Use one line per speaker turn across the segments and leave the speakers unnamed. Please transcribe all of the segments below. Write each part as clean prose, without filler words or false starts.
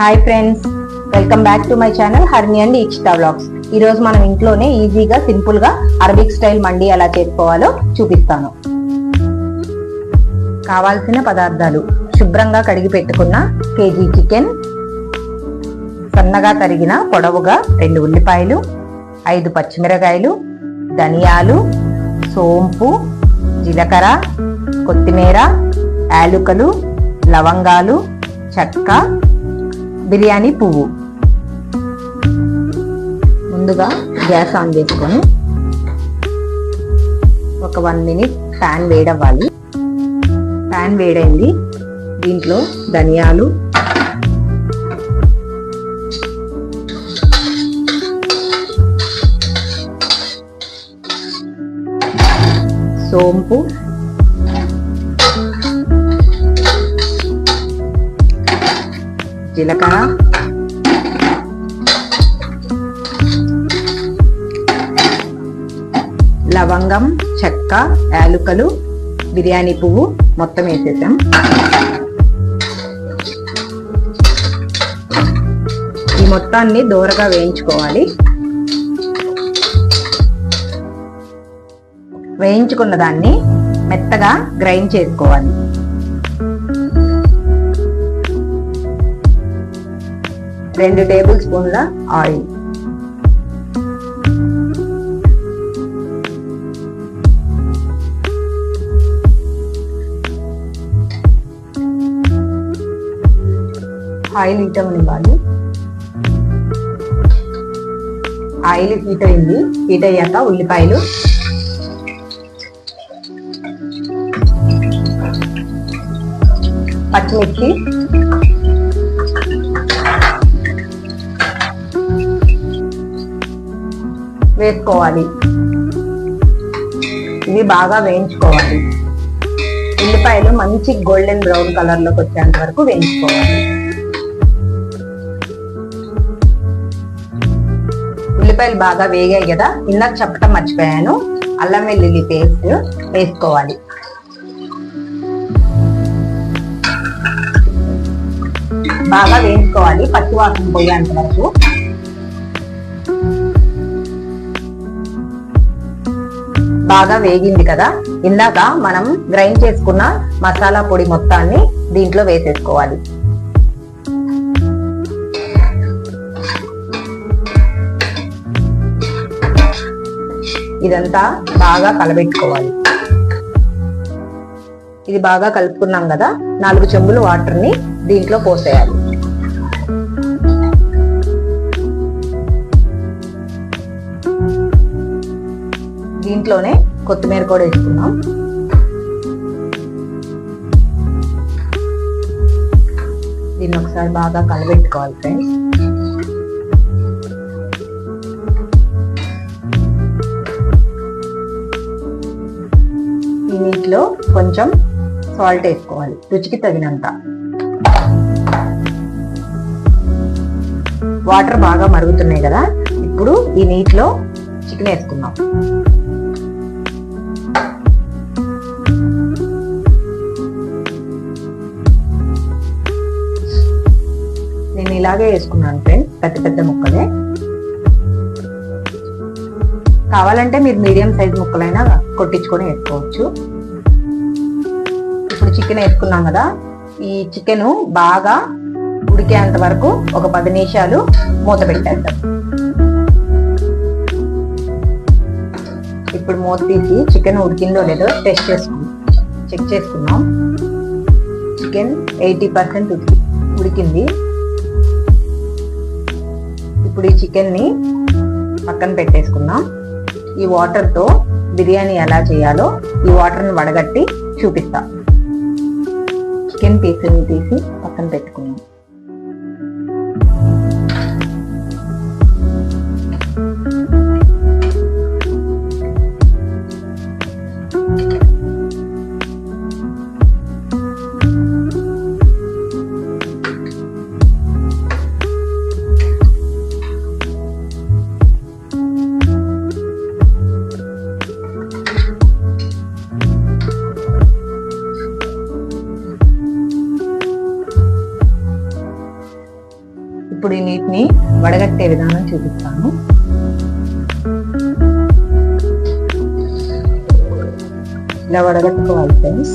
Hi friends, welcome back to my channel Harni and Ikshita vlogs. ఈ రోజు మనం ఇంట్లోనే ఈజీగా సింపుల్ గా అరబిక్ స్టైల్ మండి ఎలా చేసుకోవాలో చూపిస్తాను. కావాల్సిన పదార్థాలు: శుభ్రంగా కడిగి పెట్టుకున్న కేజీ చికెన్, సన్నగా తరిగిన పొడవుగా 2 ఉల్లిపాయలు, 5 పచ్చిమిరకాయలు, ధనియాలు, సోంపు, జీలకర్ర, కొత్తిమీర, యాలుకలు, లవంగాలు, చెక్క, బిర్యానీ పువ్వు. ముందుగా గ్యాస్ ఆన్ చేసుకొని ఒక 1 మినిట్ ప్యాన్ వేడవ్వాలి. ప్యాన్ వేడైంది. దీంట్లో ధనియాలు, సోంపు, జీలకర్ర, లవంగం, చెక్క, యాలుకలు, బిర్యానీ పువ్వు మొత్తం వేసేసాం. ఈ మొత్తాన్ని దోరగా వేయించుకోవాలి. వేయించుకున్న దాన్ని మెత్తగా గ్రైండ్ చేసుకోవాలి. రెండు టేబుల్ స్పూన్ల ఆయిల్, ఆయిల్ హీట్ అవ్వనివ్వాలి. ఆయిల్ హీట్ అయింది. హీట్ అయ్యాక ఉల్లిపాయలు, పచ్చిమిర్చి, వేసుకోవాలి. ఇవి బాగా వేయించుకోవాలి. ఉల్లిపాయలు మంచి గోల్డెన్ బ్రౌన్ కలర్ లోకి వచ్చేంత వరకు వేయించుకోవాలి. ఉల్లిపాయలు బాగా వేగాయి కదా, ఇందాక చెప్పటం మర్చిపోయాను, అల్లం వెల్లుల్లి పేస్ట్ వేసుకోవాలి. బాగా వేయించుకోవాలి, పచ్చివాసన పోయేంత వరకు. బాగా వేగింది కదా, ఇందాక మనం గ్రైండ్ చేసుకున్న మసాలా పొడి మొత్తాన్ని దీంట్లో వేసేసుకోవాలి. ఇదంతా బాగా కలబెట్టుకోవాలి. ఇది బాగా కలుపుకున్నాం కదా, 4 చెంబులు వాటర్ ని దీంట్లో పోసేయాలి. దీంట్లోనే కొత్తిమీర కూడా వేసుకున్నాం. దీన్ని ఒకసారి బాగా కలబెట్టుకోవాలి ఫ్రెండ్స్. ఈ నీటిలో కొంచెం సాల్ట్ వేసుకోవాలి, రుచికి తగినంత. వాటర్ బాగా మరుగుతున్నాయి కదా, ఇప్పుడు ఈ నీటిలో చికెన్ వేసుకున్నాం. నేను ఇలాగే వేసుకున్నాను ఫ్రెండ్స్, పెద్ద పెద్ద ముక్కలే. కావాలంటే మీరు మీడియం సైజ్ ముక్కలైనా కొట్టించుకొని వేసుకోవచ్చు. ఇప్పుడు చికెన్ వేసుకున్నాం కదా, ఈ చికెన్ బాగా ఉడికేంత వరకు ఒక 10 నిమిషాలు మూత పెట్టేద్దాం. ఇప్పుడు మూత తీసి చికెన్ ఉడికిందో లేదో చెక్ చేసుకున్నాం. చికెన్ 80% ఉడికింది. ఇప్పుడు ఈ చికెన్ ని పక్కన పెట్టేసుకున్నాం. ఈ వాటర్ తో బిర్యానీ ఎలా చేయాలో ఈ వాటర్ ని వడగట్టి చూపిస్తా. చికెన్ పీసుని తీసి పక్కన పెట్టుకున్నాం. వడగట్టే విధానం చూపిస్తాను. ఇలా వడగట్టుకోవాలి ఫ్రెండ్స్.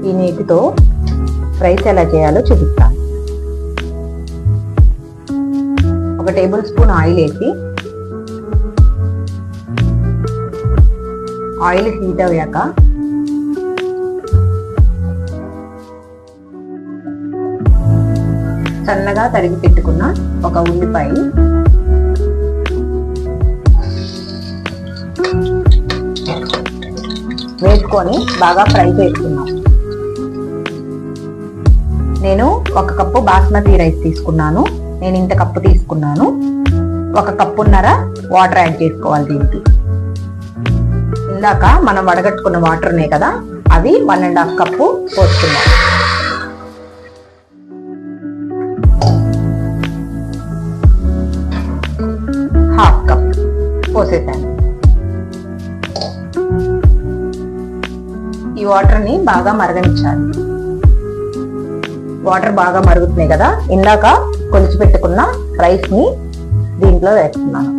ఈ నీటితో రైస్ ఎలా చేయాలో చూపిస్తాను. 1 టేబుల్ స్పూన్ ఆయిల్ వేసి, ఆయిల్ హీట్ అయ్యాక సన్నగా తరిగి పెట్టుకున్న 1 ఉల్లిపాయ, వేసుకొని బాగా ఫ్రై చేసుకున్నాం. నేను 1 కప్పు బాస్మతి రైస్ తీసుకున్నాను. నేను ఇంత కప్పు తీసుకున్నాను. 1 కప్పున్నర వాటర్ యాడ్ చేసుకోవాలి దీనికి. ఇందాక మనం వడగట్టుకున్న వాటర్ ఉన్నాయి కదా, అవి 1.5 కప్పు పోసుకున్నాం. ½ కప్ పోసేసాను. ఈ వాటర్ ని బాగా మరగనిచ్చాలి. వాటర్ బాగా మరుగుతున్నాయి కదా, ఇందాక కొలిచి పెట్టుకున్న రైస్ ని దీంట్లో వేస్తున్నాను.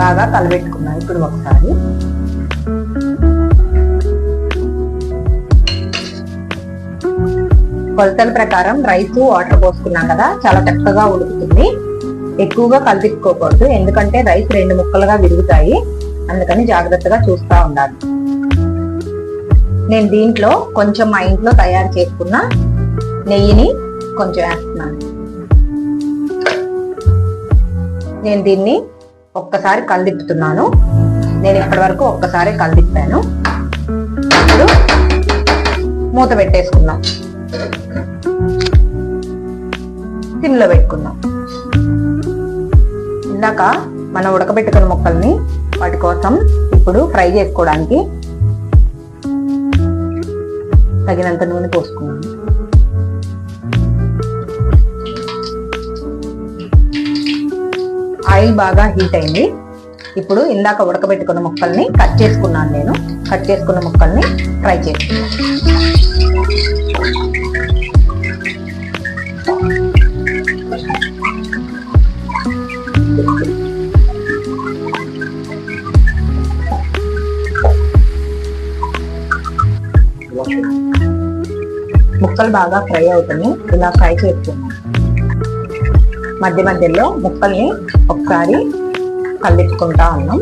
బాగా కలబెట్టుకున్నాను. ఇప్పుడు ఒకసారి కొలతల ప్రకారం రైస్ వాటర్ పోసుకున్నాం కదా, చాలా చక్కగా ఉడుకుతుంది. ఎక్కువగా కలిపించుకోకూడదు, ఎందుకంటే రైస్ 2 ముక్కలుగా విరుగుతాయి. అందుకని జాగ్రత్తగా చూస్తూ ఉండాలి. నేను దీంట్లో కొంచెం మా ఇంట్లో తయారు చేసుకున్న నెయ్యిని కొంచెం వేస్తున్నాను. నేను దీన్ని ఒక్కసారి కలిదిప్పుతున్నాను. నేను ఇప్పటి వరకు ఒక్కసారి కలిదిప్పాను. ఇప్పుడు మూత పెట్టేసుకుందాం. సిమ్లో పెట్టుకుందాం. ఇందాక మనం ఉడకబెట్టుకున్న ముక్కల్ని వాటి కోసం ఇప్పుడు ఫ్రై చేసుకోవడానికి తగినంత నూనె పోసుకున్నాం. ఆయిల్ బాగా హీట్ అయింది. ఇప్పుడు ఇందాక ఉడకబెట్టుకున్న ముక్కల్ని కట్ చేసుకున్నాను. నేను కట్ చేసుకున్న ముక్కల్ని ఫ్రై చేసుకున్నాను. ముక్కలు బాగా ఫ్రై అవుతాయి. ఇలా ఫ్రై చేసుకున్నాను. మధ్య మధ్యలో ముక్కల్ని ఒకసారి కలిపెట్టుకుంటా ఉన్నాం.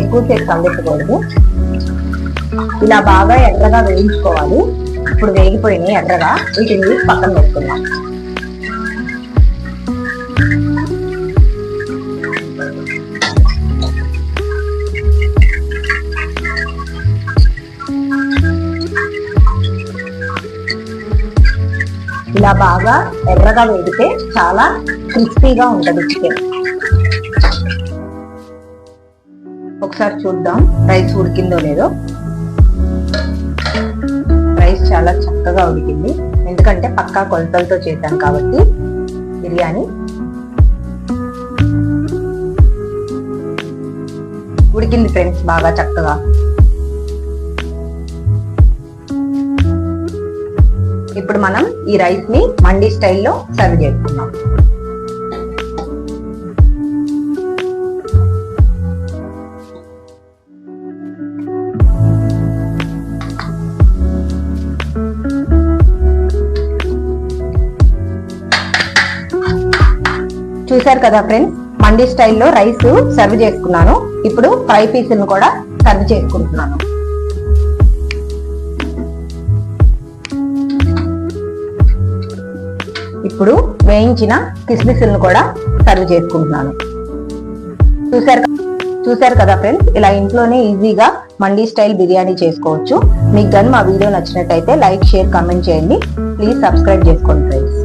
ఎక్కువసేపు కలిపెట్టకూడదు. ఇలా బాగా ఎర్రగా వేయించుకోవాలి. ఇప్పుడు వేగిపోయినాయి ఎర్రగా. వీటిని పక్కన పెట్టుకున్నాం. ఇలా బాగా ఎర్రగా వేగితే చాలా క్రిస్పీగా ఉంటుంది చికెన్. ఒకసారి చూద్దాం రైస్ ఉడికిందో లేదో. రైస్ చాలా చక్కగా ఉడికింది, ఎందుకంటే పక్కా కొలతలతో చేశాను కాబట్టి బిర్యానీ. ఉడికింది ఫ్రెండ్స్ బాగా చక్కగా. ఇప్పుడు మనం ఈ రైస్ ని మండీ స్టైల్లో సర్వ్ చేసుకున్నాం. చూసారు కదా ఫ్రెండ్స్, మండీ స్టైల్లో రైస్ సర్వ్ చేసుకున్నాను. ఇప్పుడు ఫ్రై పీసులను కూడా సర్వ్ చేసుకుంటున్నాను. ఇప్పుడు వేయించిన కిస్మిస్లను కూడా సర్వ్ చేసుకుంటున్నాను. చూసారు కదా ఫ్రెండ్స్, ఇలా ఇంట్లోనే ఈజీగా మండీ స్టైల్ బిర్యానీ చేసుకోవచ్చు. మీకు కానీ మా వీడియో నచ్చినట్టయితే లైక్, షేర్, కామెంట్ చేయండి. ప్లీజ్ సబ్స్క్రైబ్ చేసుకోండి ఫ్రెండ్స్.